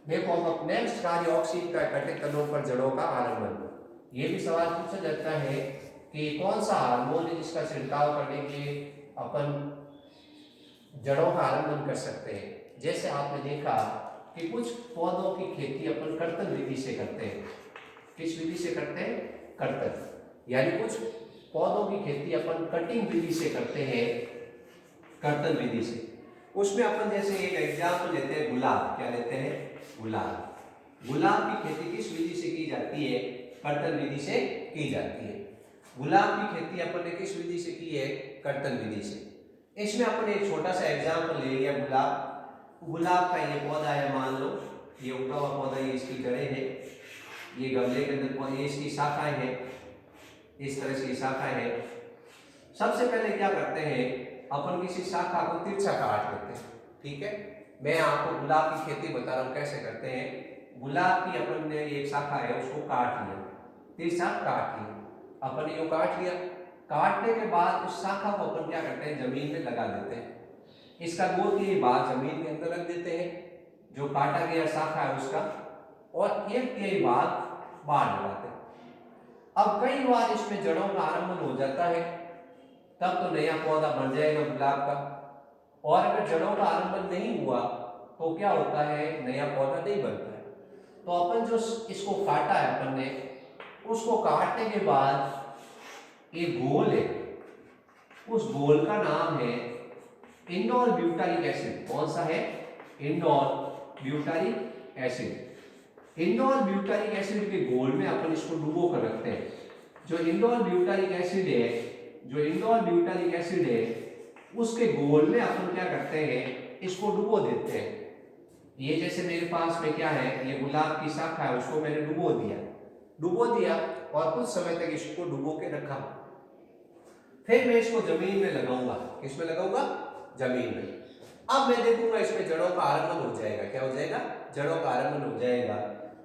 देखो अब नेक्स्ट कार्य ऑक्सीन का इकट्ठे तनों पर जड़ों का आलम्बन। ये भी सवाल पूछा जाता है कि कौन सा हार्मोन है जिसका छिड़काव करने के अपन जड़ों का आलम्बन कर सकते हैं। जैसे आपने देखा कि कुछ पौधों की खेती अपन कर्तन विधि से करते हैं। किस विधि से करते हैं? कर्तन। यानी कुछ पौधों की खेती अपन कटिंग विधि से करते हैं, कर्तन विधि से। उसमें अपन जैसे एक एग्जाम्पल लेते हैं गुलाब। क्या लेते हैं? गुलाब। गुलाब की खेती किस विधि से की जाती है? कर्तन विधि से की जाती है। गुलाब की खेती अपन ने किस विधि से की है? कर्तन विधि से। इसमें अपन एक छोटा सा एग्जाम्पल ले लिया गुलाब। गुलाब का ये पौधा है, मान लो ये उगा हुआ पौधा, ये इसकी जड़ें हैं, ये गमले के अंदर पौधे, इसकी शाखाएं हैं, इस तरह से शाखाएं हैं। सबसे पहले क्या करते हैं, अपन किसी शाखा को तिरछा काट देते हैं। ठीक है, मैं आपको गुलाब की खेती बता रहा हूँ कैसे करते हैं। गुलाब की अपन ने एक शाखा है उसको काट लिया, तिरछा काट लिया, अपन ने यो काट लिया। काटने के बाद उस शाखा को अपन क्या करते हैं, जमीन में लगा देते हैं। इसका गोल की भाग जमीन के अंदर रख देते हैं, जो काटा गया शाखा है उसका, और एक के भाग बाहर लगाते हैं। अब कई बार इसमें जड़ों का आरंभन हो जाता है, तब तो नया पौधा बन जाएगा गुलाब का। और अगर जड़ों का आरंभन नहीं हुआ तो क्या होता है, नया पौधा नहीं बनता है। तो अपन जो इसको काटा है अपन ने, उसको काटने के बाद एक गोल है, उस गोल का नाम है इंडोल ब्यूटारिक एसिड। कौन सा है? Indole butyric acid. Indole butyric acid के गोल में अपन इसको डुबो कर रखते हैं। जो इंडोल ब्यूटारिक एसिड है, जो इंडोल ब्यूटारिक एसिड है, उसके गोल में अपन क्या करते हैं, इसको डुबो देते हैं। ये जैसे मेरे पास में क्या है, ये गुलाब की शाखा है, उसको मैंने डुबो दिया, डुबो दिया और कुछ समय तक इसको डुबो के रखा। फिर मैं इसको जमीन में लगाऊंगा। किसमें लगाऊंगा? जमीन में। अब मैं देखूंगा इसमें जड़ों का आरंभन हो जाएगा। क्या हो जाएगा? जड़ों का आरंभन हो जाएगा।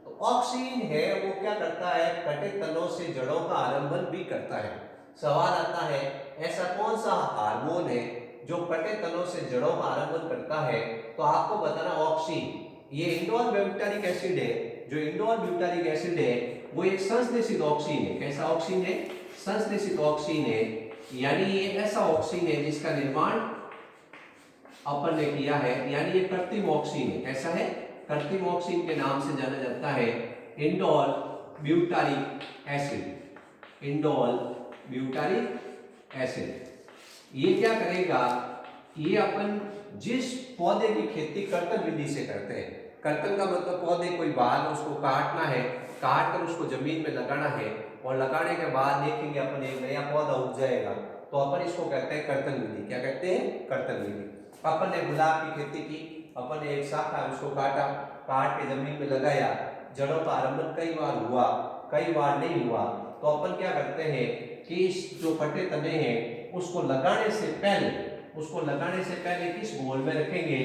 तो ऑक्सीन है वो क्या करता है, कटे तनों से जड़ों का आरंभन भी करता है। सवाल आता है ऐसा कौन सा हार्मोन है जो कटे तनों से जड़ों का आरंभन करता है? तो आपको बताना ऑक्सीन। ये इंडोल ब्यूटारिक एसिड है। जो इंडोल ब्यूटारिक एसिड है वो एक संश्लेषित ऑक्सीन है। कैसा ऑक्सीन है? संश्लेषित ऑक्सीन है। यानी ये ऐसा ऑक्सीन है जिसका निर्माण अपन ने किया है, यानी ये कृत्रिम ऑक्सीन है। कैसा है? कृत्रिम ऑक्सीन के नाम से जाना जाता है indole butyric acid. Indole butyric acid ये क्या करेगा, ये अपन जिस पौधे की खेती कर्तन विधि से करते हैं, कर्तन का मतलब पौधे कोई भाग उसको काटना है, काट कर उसको जमीन में लगाना है, और लगाने के बाद देखेंगे अपन एक नया पौधा उग जाएगा, तो अपन इसको कहते हैं कर्तन विधि। क्या कहते हैं? कर्तन विधि। अपन ने गुलाब की खेती की, अपन ने एक शाखा उसको काटा, काट के जमीन में लगाया, जड़ों का आरंभन कई बार हुआ, कई बार नहीं हुआ, तो अपन क्या करते हैं कि इस जो कटे तने हैं उसको लगाने से पहले, उसको लगाने से पहले किस घोल में रखेंगे?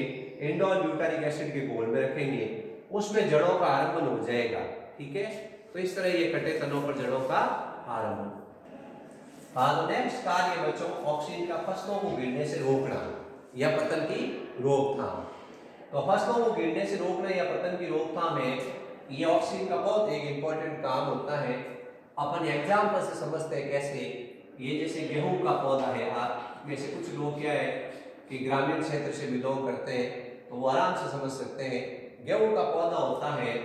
इंडोल ब्यूटारिक एसिड के घोल में रखेंगे, उसमें जड़ों का आरंभन हो जाएगा। ठीक है, तो इस तरह ये कटे तनों पर जड़ों का आरंभन। हाँ, तो नेक्स्ट कार्य बच्चों, ऑक्सीन का फसलों को गिरने से रोकना या पतन की रोकथाम। तो फसलों को गिरने से रोकना या पतन की रोकथाम है, ये ऑक्सीन का बहुत एक इंपॉर्टेंट काम होता है। अपन एग्जाम्पल से समझते हैं कैसे। ये जैसे गेहूं का पौधा है, आप में से कुछ लोग क्या है कि ग्रामीण क्षेत्र से बिलोंग करते हैं, तो वो आराम से समझ सकते हैं। गेहूं का पौधा होता है,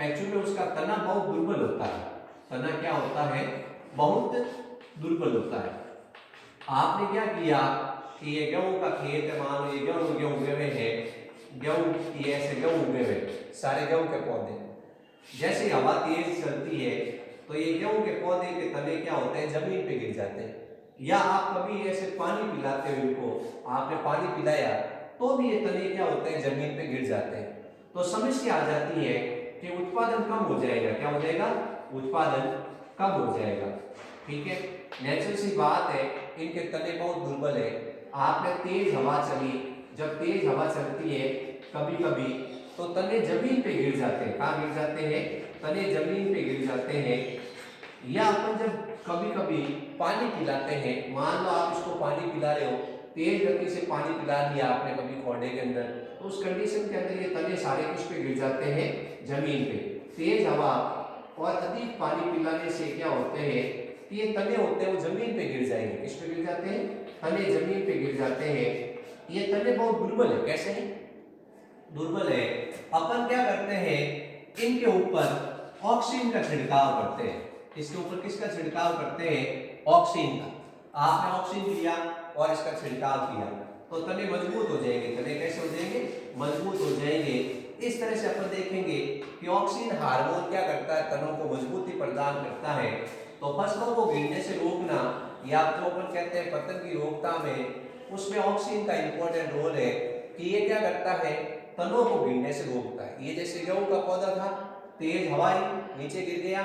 एक्चुअली उसका तना बहुत दुर्बल होता है। तना क्या होता है? बहुत दुर्बल होता है। आपने क्या किया कि ये गेहूं का खेत है, मान लो ये गेहूं उगे हुए हैं, गेहूं ये ऐसे गेहूं उगे हुए, सारे गेहूं के पौधे, जैसे हवा तेज चलती है तो ये गेहूं के पौधे के तने क्या होते हैं, जमीन पे गिर जाते हैं। या आप कभी ऐसे पानी पिलाते हो इनको, आपने पानी पिलाया तो भी ये तने क्या होते हैं, जमीन पे गिर जाते हैं। तो समस्या आ जाती है कि उत्पादन कम हो जाएगा। क्या हो जाएगा? उत्पादन कम हो जाएगा। ठीक है, नेचुरल सी बात है, इनके तने बहुत दुर्बल है। आपने तेज हवा चली, जब तेज हवा चलती है कभी कभी तो तने जमीन पे गिर जाते हैं। कहाँ गिर जाते हैं? तने जमीन पे गिर जाते हैं। या अपन जब कभी कभी पानी पिलाते हैं, मान लो आप इसको पानी पिला रहे हो, तेज गति से पानी पिला दिया आपने कभी घोड़े के अंदर, तो उस कंडीशन के अंदर ये तने सारे किस पे गिर जाते हैं, जमीन पे। तेज हवा और अधिक पानी पिलाने से क्या होते हैं कि ये तने होते हैं वो जमीन पे गिर जाएंगे। किस पे गिर जाते हैं, तने जमीन पे गिर जाते हैं। ये तने बहुत दुर्बल है। कैसे है, दुर्बल है। अपन क्या करते हैं, इनके ऊपर ऑक्सीजन का छिड़काव करते हैं। इसके ऊपर किसका छिड़काव करते हैं, ऑक्सीजन का। आपने ऑक्सीजन लिया और इसका छिड़काव किया तो तने मजबूत हो जाएंगे। तने कैसे हो जाएंगे, मजबूत हो जाएंगे। इस तरह से अपन देखेंगे कि ऑक्सीजन हार्मोन क्या करता है, तनों को मजबूती प्रदान करता है। तो फसलों को गिरने से रोकना या जो अपन कहते हैं पतन की रोकथाम में, उसमें ऑक्सीजन का इंपॉर्टेंट रोल है कि ये क्या करता है, तनों को गिरने से रोकता है। ये जैसे गेहूं का पौधा था, तेज हवा आई, नीचे गिर गया,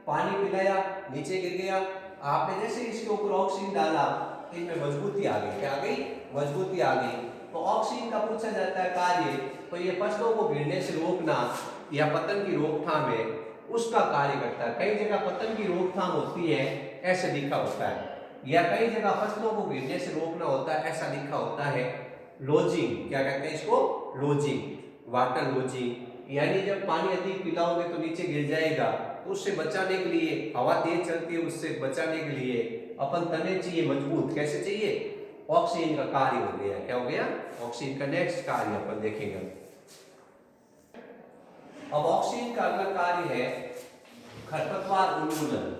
पानी पिलाया, नीचे गिर गया। आपने जैसे इसके ऊपर ऑक्सीजन डाला, इनमें मजबूती आ गई। क्या आ गई, मजबूती आ गई। तो ऑक्सीजन का पूछा जाता है कार्य, तो ये फसलों को गिरने से रोकना या पतन की रोकथाम है, उसका कार्य करता है। कई जगह पतन की रोकथाम होती है, ऐसे लिखा होता है, या कई जगह फसलों को गिरने से रोकना होता है, ऐसा लिखा होता है। लोजिंग, क्या कहते हैं इसको, लोजिंग, वाटर लोजिंग। यानी जब पानी अधिक पिलाओगे तो नीचे गिर जाएगा, तो उससे बचाने के लिए, हवा तेज चलती है उससे बचाने के लिए अपन तने चाहिए मजबूत। कैसे चाहिए, ऑक्सीजन का कार्य हो गया। क्या हो गया, ऑक्सीजन का नेक्स्ट कार्य अपन देखेंगे। अब ऑक्सीजन का अगला कार्य है खरपतवार उन्मूलन।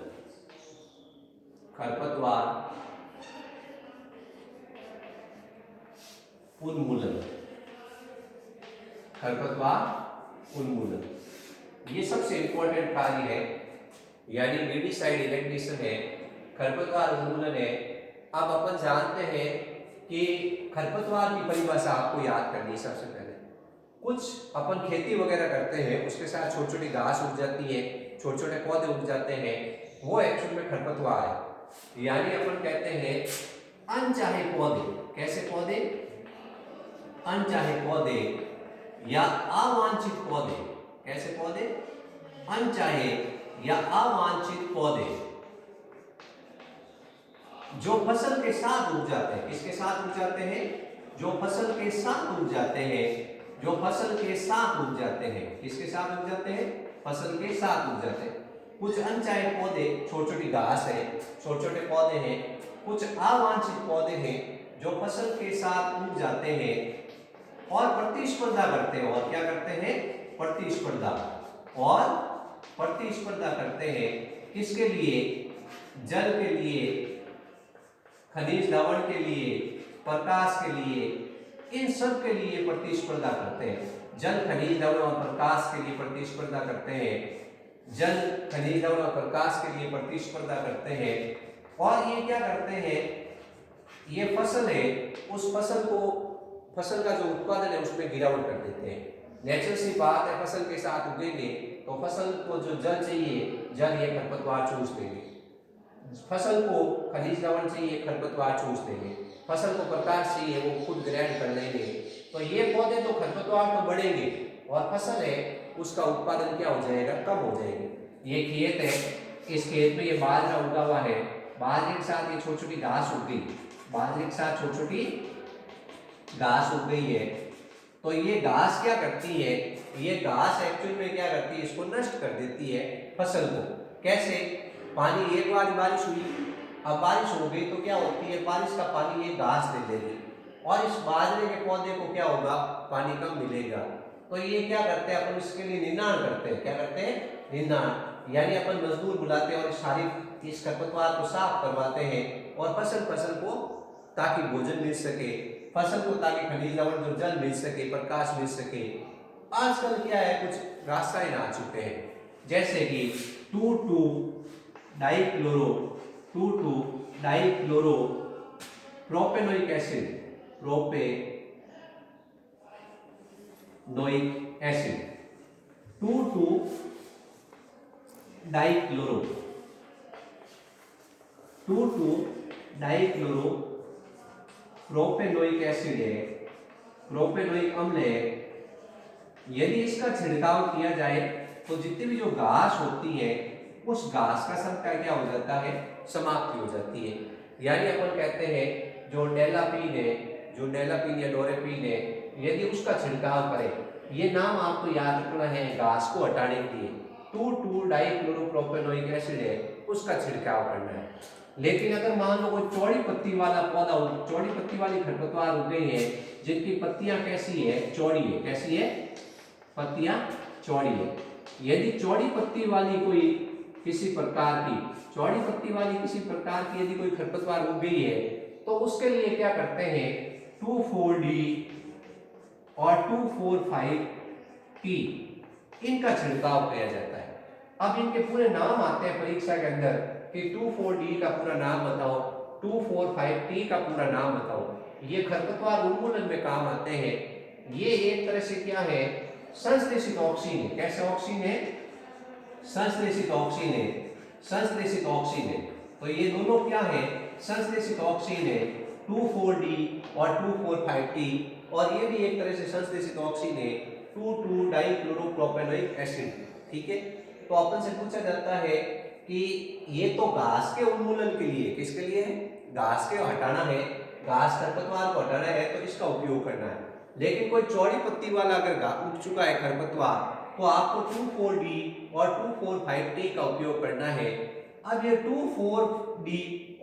खरपतवार उन्मूलन, खरपतवार उन्मूलन, ये सबसे इंपॉर्टेंट कार्य है, यानी वीडीसाइड इलेक्ट्रीशियन है, खरपतवार उन्मूलन है। अब अपन जानते हैं कि खरपतवार की परिभाषा आपको याद करनी है। सबसे पहले कुछ अपन खेती वगैरह करते हैं, उसके साथ छोटी छोटी घास उग जाती है, छोटे छोटे पौधे उग जाते हैं, वो एक्चुअल में खरपतवार है। यानी अपन कहते हैं अनचाहे पौधे। कैसे पौधे, अनचाहे पौधे या अवांछित पौधे। कैसे पौधे, अनचाहे या अवांछित पौधे जो फसल के साथ उग जाते हैं। किसके साथ उग जाते हैं, जो फसल के साथ उग जाते हैं, जो फसल के साथ उग जाते हैं। किसके साथ उग जाते हैं, फसल के साथ उग जाते हैं। कुछ अनचाहे पौधे छोटी छोटी घास है, छोटे छोटे पौधे हैं। कुछ अवांछित पौधे हैं जो फसल के साथ उग जाते हैं और प्रतिस्पर्धा करते हैं। और क्या करते हैं, प्रतिस्पर्धा, और प्रतिस्पर्धा करते हैं। किसके लिए, जल के लिए, खनिज लवण के लिए, प्रकाश के लिए, इन सब के लिए प्रतिस्पर्धा करते हैं। जल, खनिज लवण और प्रकाश के लिए प्रतिस्पर्धा करते हैं। जल, खनिज लवण और प्रकाश के लिए प्रतिस्पर्धा करते हैं। और ये क्या करते हैं, ये फसल है, उस फसल को, फसल का जो उत्पादन है उसमें गिरावट कर देते हैं। नेचुरल सी बात है, फसल के साथ उगेंगे तो फसल को जो जल चाहिए, जल ये खरपतवार चूस देंगे। फसल को खनिज लवण चाहिए, खरपतवार चूस देंगे। फसल को प्रकाश चाहिए, वो खुद ग्रहण कर लेंगे। तो ये पौधे तो, खरपतवार तो बढ़ेंगे और फसल है उसका उत्पादन क्या हो जाएगा, कम हो जाएगा। ये खेत है, इस खेत में ये बाजरा उगा हुआ है, बाजरे के साथ ये छोटी छोटी घास उग गई, बाजरे के साथ छोटी छोटी घास उग गई है। तो ये घास क्या करती है, ये घास एक्चुअल में क्या करती है, इसको नष्ट कर देती है फसल को। कैसे, पानी, एक बार बारिश हुई, अब बारिश हो गई तो क्या होती है, बारिश का पानी ये घास ले लेगी और इस बाजरे के पौधे को क्या होगा, पानी कम मिलेगा। तो ये क्या करते हैं, अपन इसके लिए निंदाण करते हैं। क्या करते हैं, निंदाण, यानी अपन मजदूर बुलाते हैं और सारी इस खरपतवार को साफ करवाते हैं और फसल को ताकि भोजन मिल सके, फसल को ताकि खनिज लवण जो जल मिल सके, प्रकाश मिल सके। आजकल क्या है, कुछ रासायन आ चुके हैं, जैसे कि 2,2 dichloro, 2,2 dichloro propanoic acid, propanoic acid, 2,2 dichloro, 2,2 dichloro propanoic acid है, प्रोपेनोइक अम्ल है। यदि इसका छिड़काव किया जाए तो जितनी भी जो घास होती है, उस घास का सबका क्या हो जाता है, समाप्ति हो जाती है। यानी अपन कहते हैं जो डेलापीन है, जो डेलापीन या डोरेपीन है, यदि उसका छिड़काव करें, ये नाम आपको याद रखना है घास को हटाने के लिए, 2,2 डाइक्लोरोप्रोपेनोइक एसिड है, उसका छिड़काव करना है। लेकिन अगर मान लो कोई चौड़ी पत्ती वाला पौधा, चौड़ी पत्ती वाली खरपतवार उग गई है जिनकी पत्तियां कैसी है, चौड़ी है, कैसी है, पत्तियां चौड़ी है। यदि चौड़ी पत्ती वाली कोई किसी प्रकार की, चौड़ी पत्ती वाली किसी प्रकार की यदि कोई खरपतवार उग गई है तो उसके लिए क्या करते हैं, 2,4-D और 2,4,5-T इनका छिड़काव किया जाता है। अब इनके पूरे नाम आते हैं परीक्षा के अंदर कि 2,4-D का पूरा नाम बताओ, 2,4,5-T का पूरा नाम बताओ। ये खरपतवार उन्मूलन में काम आते हैं। ये एक तरह से क्या है, संश्लेषित ऑक्सीन है। कैसे ऑक्सीन है, संश्लेषित ऑक्सीन है, संश्लेषित ऑक्सीन है। तो ये दोनों क्या है, संश्लेषित ऑक्सीन है, 2,4-D और 2,4,5-T, और ये भी एक तरह से संश्लेषित ऑक्सीन है, 2,2 डाइक्लोरोप्रोपेनोइक एसिड। ठीक है, तो अपन से पूछा जाता है कि ये तो घास के उन्मूलन के लिए, किसके लिए है, घास के हटाना है, घास खरपतवार को हटाना है तो इसका उपयोग करना है। लेकिन कोई चौड़ी पत्ती वाला अगर उग चुका है खरपतवार तो आपको 2,4-D और 2,4,5-T का उपयोग करना है। अब ये 2,4-D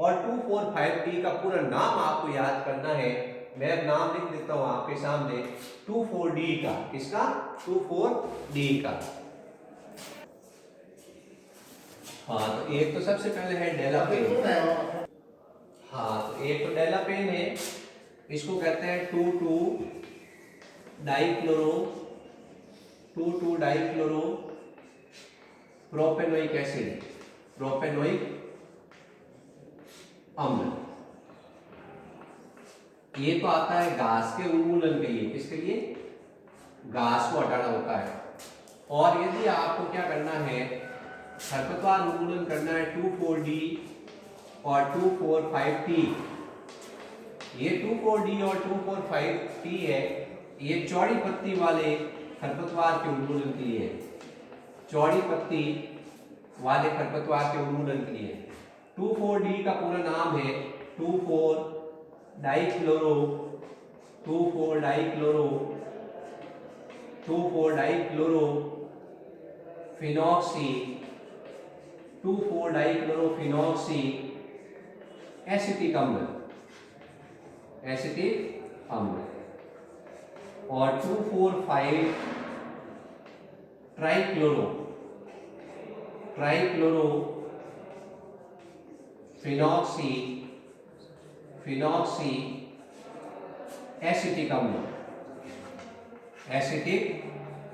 और 2,4,5-T का पूरा नाम आपको याद करना है। मैं नाम लिख देता हूं आपके सामने, 2,4-D का, किसका, 2,4-D का। हाँ, तो एक तो सबसे पहले है डेलापेन। हाँ, तो एक तो डेलापेन है, इसको कहते हैं 2,2 डाइक्लोरो प्रोपेनोइक एसिड, प्रोपेनोइक अम्ल। ये तो आता है घास के उन्मूलन के लिए, किसके लिए, घास को हटाना होता है। और यदि आपको क्या करना है, खरपतवार उन्मूलन करना है, 2,4-D और 2,4,5-T। ये 2,4-D और 2,4,5-T है, ये चौड़ी पत्ती वाले खरपतवार के उन्मूलन के लिए, चौड़ी पत्ती वाले खरपतवार के उन्मूलन के लिए। 2,4-D का पूरा नाम है 2,4-डाइक्लोरो 2,4-डाइक्लोरो फिनॉक्सी 2,4-डाइक्लोरोफिनॉक्सी एसिटिक अम्ल, एसिटिक अम्ल। और 2,4,5 ट्राइक्लोरो फिनॉक्सी एसिटिक अम्ल, एसिटिक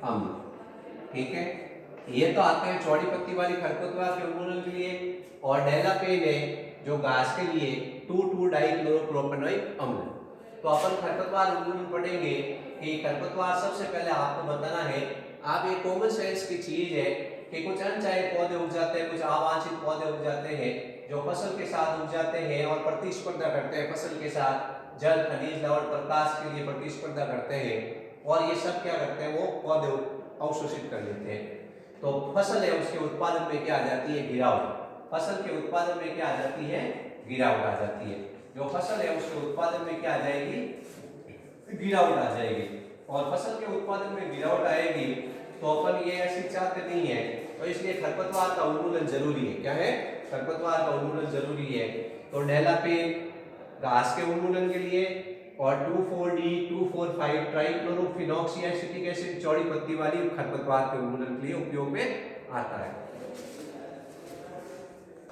अम्ल। ठीक है, ये तो आते हैं चौड़ी पत्ती वाली खरपतवार के उन्मूलन के लिए। और डेलापेन है जो घास के लिए, 2,2 डाइक्लोरोप्रोपेनोइक अम्ल। तो अपन खरपतवार उन्मूलन पढ़ेंगे कि खरपतवार सबसे पहले आपको बताना है, आप ये कॉमन सेंस की चीज है कि कुछ अनचाहे पौधे उग जाते हैं, कुछ अवांछित पौधे उग जाते हैं जो फसल के साथ उग जाते हैं और प्रतिस्पर्धा करते हैं फसल के साथ, जल, खनिज, लवण, प्रकाश के लिए प्रतिस्पर्धा करते हैं। और ये सब क्या करते हैं, वो पौधे अवशोषित कर लेते हैं। तो फसल है उसके उत्पादन में क्या आ जाती है, गिरावट। फसल के उत्पादन में क्या आ जाती है, गिरावट आ जाती है। जो फसल है उसके उत्पादन में क्या आ जाएगी, गिरावट आ जाएगी। और फसल के उत्पादन में गिरावट आएगी तो अपन ये ऐसी चाहते नहीं है, तो इसलिए खरपतवार का उन्मूलन जरूरी है। क्या है, खरपतवार का उन्मूलन जरूरी है। तो डेलापेन घास के उन्मूलन के लिए, और 2,4-D 2,4,5 ट्राइक्लोरोफिनॉक्सी एसिटिक एसिड चौड़ी पत्ती वाली खरपतवार के उन्मूलन के लिए उपयोग में आता है।